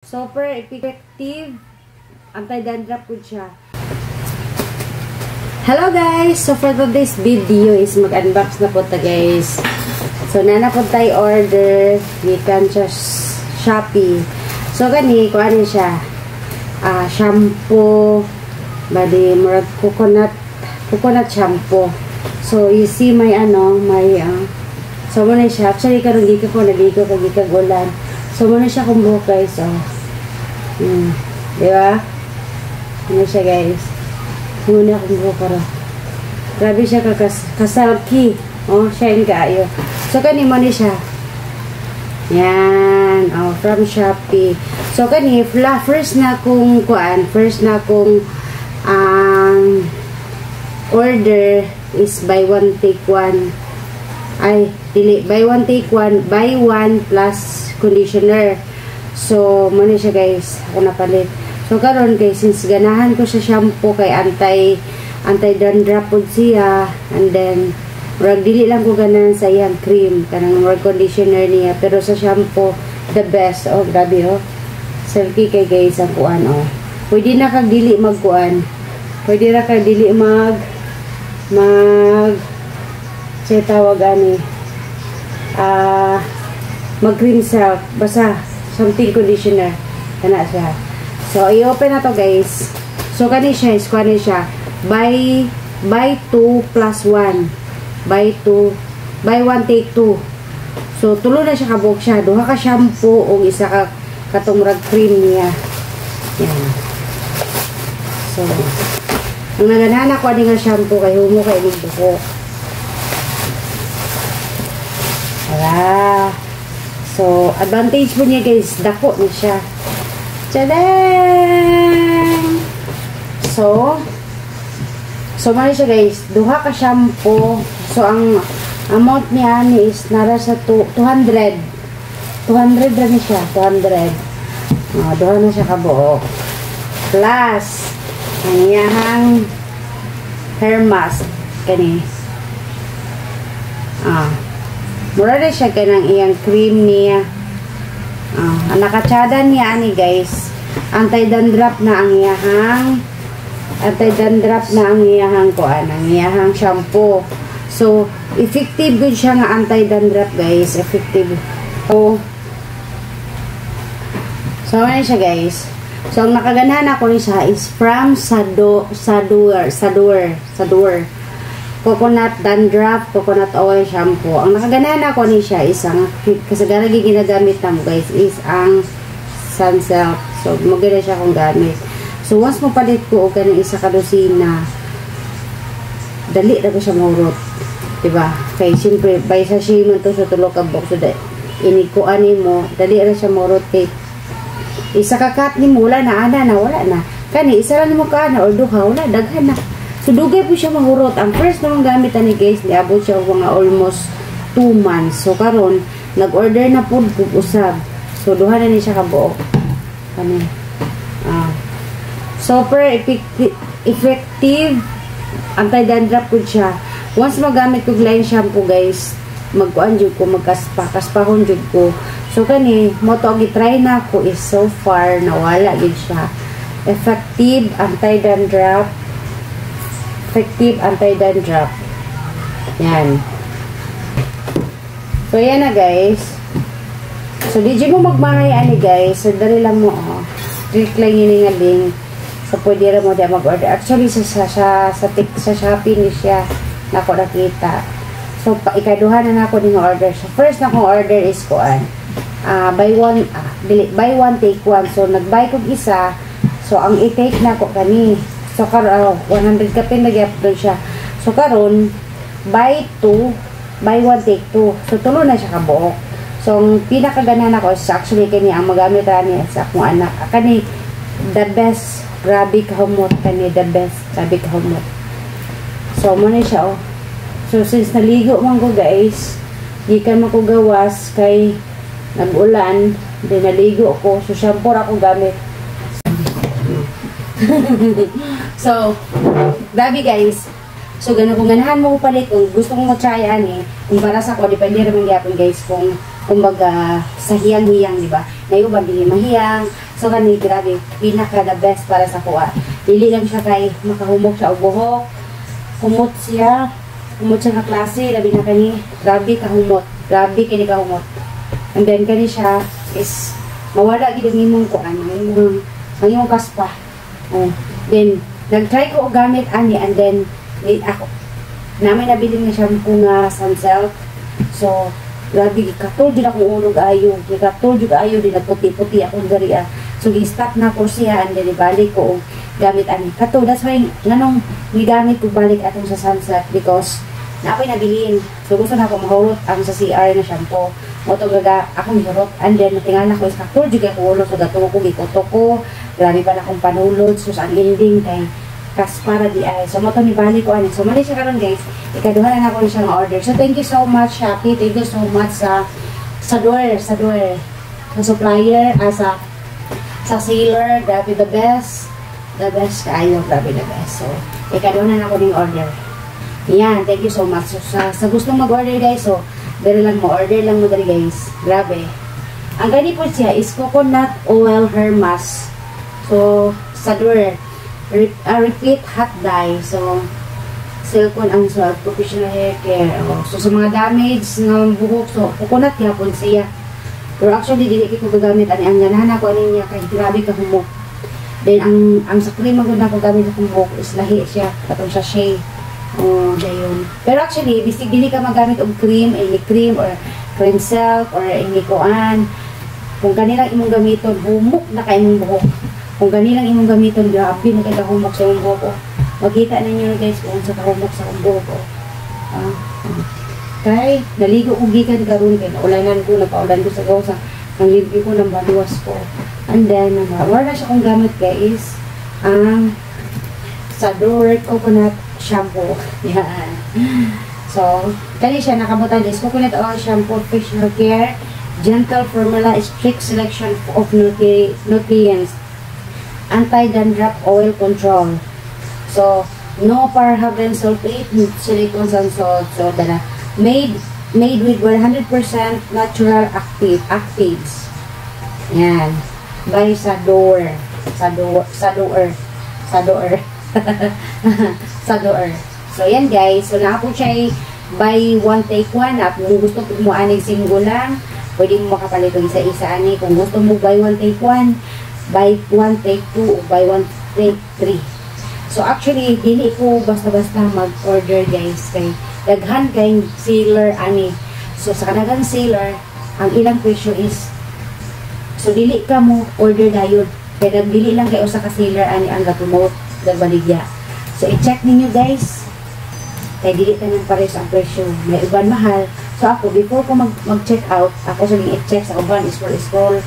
Super effective. Anti-dandruff po siya. Hello guys! So for today's video is mag-unbox na po ta guys. So nana po tayo order. Gikan sa Shopee. So gani, kung ano siya. Shampoo. Bali, murag coconut shampoo. So you see may so muna siya. Actually karong gika ko naligo kag gikagulan. So muna siya kung buhok guys. So diba? Ano siya guys? Muna akong buhok para. Grabe siya kasalki. Oh, siya yung kaayo. So kani mo ni siya. Yan. Oh, from Shopee. So kani, first na kong order is buy one take one. Ay, dili, buy one take one, buy one plus conditioner. So, muna siya guys, ako napalit. So, karon guys, since ganahan ko sa shampoo kay anti-dandruff po siya, and then, murag dili lang ko ganahan sa iyang cream, kanang murag conditioner niya, pero sa shampoo, the best. Oh, grabe oh. Silky kay guys, ang kuan oh. Pwede na kag dili magkuan. Pwede na kag dili siya tawag mag-cream silk, basta something conditioner kana siya. So i-open na to guys. So kani siya is kuan siya buy 2 plus 1, buy 1 take 2. So tulo na siya kabuk siya, duha ka shampoo o isa ka katong rag cream niya. Yan. So ang naganahan ako nga shampoo kay humo kay buhok. Wala. So, advantage po niya guys, dako na siya. Tadang! So mali siya guys, duha ka shampoo. So, ang amount niya is nara sa 200. 200 na siya, 200. Duha na siya kabuo. Plus, ang iyahang hair mask. Kani. Mura na siya kanang iyang cream niya. Ang nakatsada niya ani guys. Anti-dandruff na ang iyahang kuan, ang iyahang shampoo. So, effective good siya nga anti-dandruff guys. Effective. So, ano siya guys. So, ang nakaganahan ako rin siya is from Sadur. Coconut dandruff, coconut oil shampoo. Ang nakaganahan ako ni siya is kasagara ginagamit na mo guys is ang Sunsilk. So maganda siya kung gamit. So once mo palit ko o kanang isa kadosina, dali na ko siya maurot, diba? Kaya siyempre by sa siya man to sa tulo ka box, so inikuan mo, dali na siya maurot. Kay isa kakat ni mo, wala na kani isa lang mo ka na or duha, wala daghan na. So, dugay po siya mahurot. Ang first naman gamit ni guys, niabot siya mga almost 2 months. So, karon nag-order na po usab. So, duha na ni siya kabuo. Kani. Super effective. Anti-dandruff po siya. Once magamit ko line shampoo guys, magkuan jud ko, kaspahon jud ko. So, kani, mo to gitry na ko is so far, nawala jud siya. Effective anti-dandruff. Yan. So, yan na guys. So, di mo magmahay ani guys. So, dali lang mo click lang yun nga link. So, pwede rin mo diya mag-order. Actually, sa Shopee ni siya na ako nakita. So, ikaduhan na ako din order. So, first na akong order is kuan. Buy one take one. So, nag-buy kong isa. So, ang i-take na ko kani. So, karon 100 ka pin nagyap doon siya. So, karon buy 1 take 2. So, tulo na siya kabuok. So, ang pinakaganahan ako is actually kani ang magamit niya sa akong anak. Kani, the best. Grabe kahumot. Kani, the best. Grabe kahumot. So, muna siya So, since naligo man ko guys, gikan man ko gawas kay nag-ulan, then naligo ko. So, shampoo ako gamit. So, grabe guys. So, kung ganahan mo palit, kung gusto mong mag-try kung para sa ko, depende naman gyapon guys, kung kumbaga sa hiyang-hiyang, di ba? Na yung ba, dili mahiyang, So gani, grabe, pinaka the best para sa kuha. Dili lang siya kay makahumok siya og buhok. Humot siya na klase, labi na kani, grabe kahumot. Grabe kini kahumot. And then kani siya is mawala gid ang imong kuan, ang imong kaspa. Then nag-try ko og gamit ani, and then ako namin nabili nga shampoo nga Sunsilk. So grabe katol jud akong ulo ayo, katol jud ayo din puti-puti akong dari. So gi-stop na ko siya, and then ibalik ko og gamit ani. Katol, that's why nganong gigamit ko balik atong sa Sunsilk, because napoy nabilin. So gusto na ako mahurot ang sa CR na shampoo. Moto gaga akong hurot, and then natingala ko is katol jud ako ulo, so gato ko gikoto ko. Grabe pa na akong panulod, so ang ending kay kaspara di ay. So moto ni balik ko ani. So mali siya karon guys. Ikaduha na ako siyang order. So thank you so much Shopee. Thank you so much sa door, sa supplier, sa sealer. Grabe the best. The best kayo, grabe the best. So ikaduha na ako ning order. Yan, thank you so much. So, sa gustong mag-order guys, so dali lang mo, order lang mo dali guys. Grabe. Ang gani po siya is coconut oil hair mask. So, sa door, repeat hot dye. So, silicone ang sa professional hair care. So, sa mga damage ng buhok, so, coconut yapon siya. Pero actually, dili ko gagamit. Ang ganahan ako niya, kay grabe ka humok. Then, ang sa cream ang ganda ko gamit akong buhok is lahi siya. Katong sachet. Dayon. Pero actually, bisig dili ka magamit og cream, any cream or cream silk or any kuan. Kung kanilang imong gamiton, humok na kay imong buhok. Kung kanilang imong gamiton, grabe na kay kahumok sa imong buhok. Makita ninyo guys kung sa kahumok sa imong buhok. Kay naligo ko gikan karon kay naulanan ko, napaulan ko sa gawsa. Ang limpyo ko ng baluwas ko. And then, wala siya kong gamit guys. Sa door coconut shampoo. Yan. So, kani siya nakabutan is coconut oil shampoo, facial care, gentle formula, strict selection of nutrients, anti-dandruff oil control. So, no paraben, sulfate, silicones and salt. So, made with 100% natural actives. Yan. By sa door. So yan guys, so na po siya buy one take one. Kung gusto mo anig single lang, pwede mo makapalit ng isa-isa ani. Kung gusto mo buy one take one, buy one take two, o buy one take three. So actually, dili ko basta-basta mag-order guys, kay daghan kay seller ani. So sa kanagang seller, ang ilang presyo is, so dili ka mo order dayon, kaya dili lang kay usa ka seller ani ang ga-promote dagbaligya. So i-check ninyo guys, kay dili tanan pares ang presyo, may uban mahal. So ako before ko mag-check out, ako sa i-check sa uban, scroll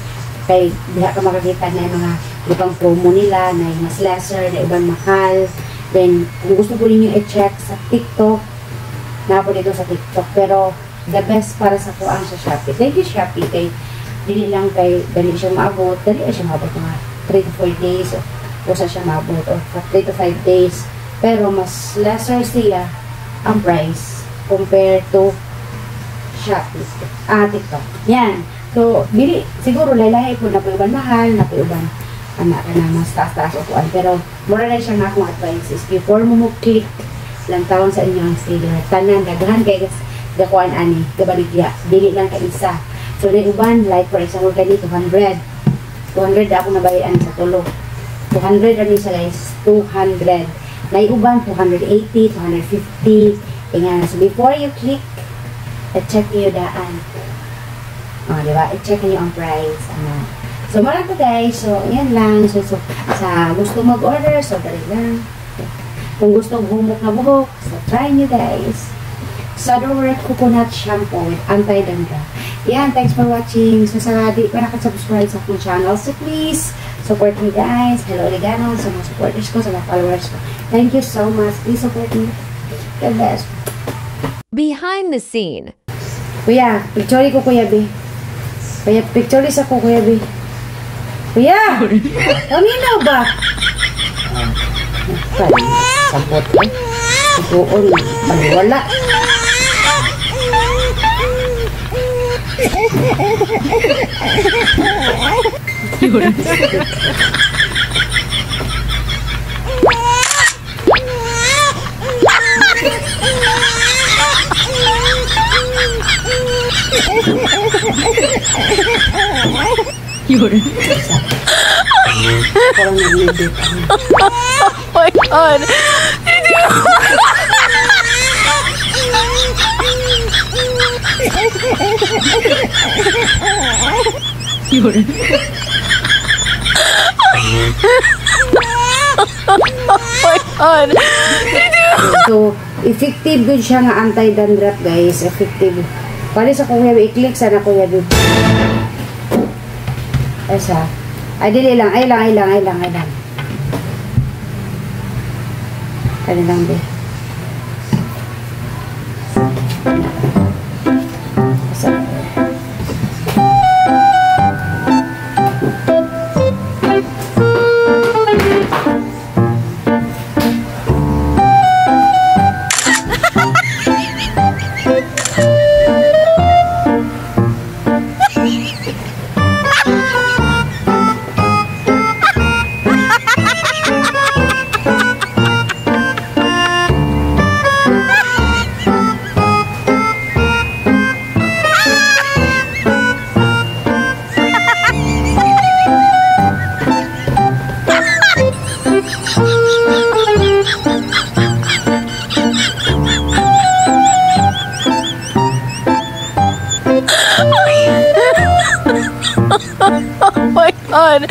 kay diha ka makakita na mga ibang promo nila na mas lesser, na ibang mahal. Then kung gusto po ninyo i-check sa TikTok, na po dito sa TikTok, pero the best para sa kuan sa Shopee. Thank you Shopee, kay dili lang kay dali siya maabot, dali siya maabot mga 3 to 4 days o sa siya maabot or 3 to 5 days, pero mas lesser siya ang price compared to Shopee, TikTok. Yan. So, dili, siguro lalahi po na po iban mahal, na po iban anak na mas taas-taas o kuan, pero mura na siya nga akong advice is before mo click lang taon sa inyo ang seller, tanan daghan kay gakuan ani gabaligya, dili lang ka isa. So na uban, like for example kani 200 ako nabayaran sa tulo, 200 ani sa guys, 200 na uban 280, 250 nga. So before you click, i-check niyo daan, diba, i-check niyo ang price. So marami po guys, so yan lang. So sa gusto mag-order, so dali lang. Kung gusto humok na buhok, so try nyo guys. Sador Coconut Shampoo with anti-dandruff. Yan, thanks for watching. So sa di pa nakasubscribe sa akong channel, so please support me guys. Hello Oregano, sa mga supporters ko, sa mga followers ko. Thank you so much. Please support me. God bless. Behind the scene. Kuya, picture ko kuya B. Kuya, picture sa ko kuya B. Kuya! Paminaw ba? Sampot ko. Ituon. Pagwala. Yun. Parang nag-edit. Oh my God. Yun. Oh my God. So, effective good siya nga anti-dandruff, guys. Effective. Pwede sa kuya, i-click sana kuya dito. Asa. Ay, dili lang. Ay lang. Ay lang, be. Asa. Oh my God.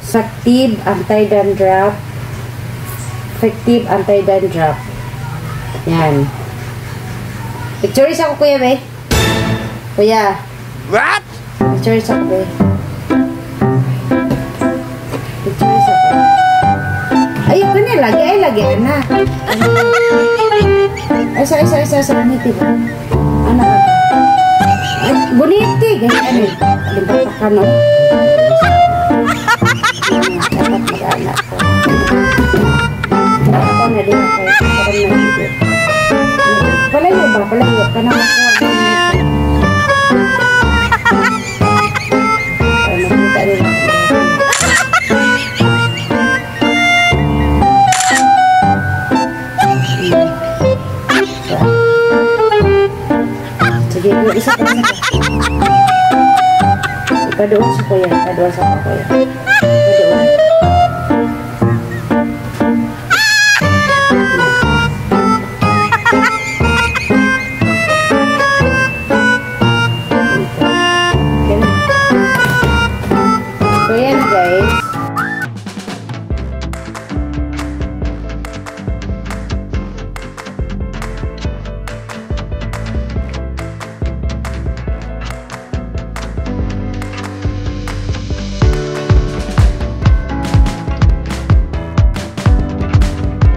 Effective anti-dandruff. Effective anti-dandruff. Yan. Picture isa ko, kuya, be. Kuya. What? Picture isa ko, be. Picture isa ko. Ayun ka na, lagi. Ay, lagi, na. Ay, sa niti ba? Ano ka? Ay, boniti. Ganyan, ano. Alimbatak ka, no? Dapat mag-anak ko. Ako na din ako. Parang nahigit. Palayo ba? Palayo ka na ako. Makita rin ako. Sige, isa pa. Padoon sa kuya. Padoon sa kuya. Padoon. So yan guys,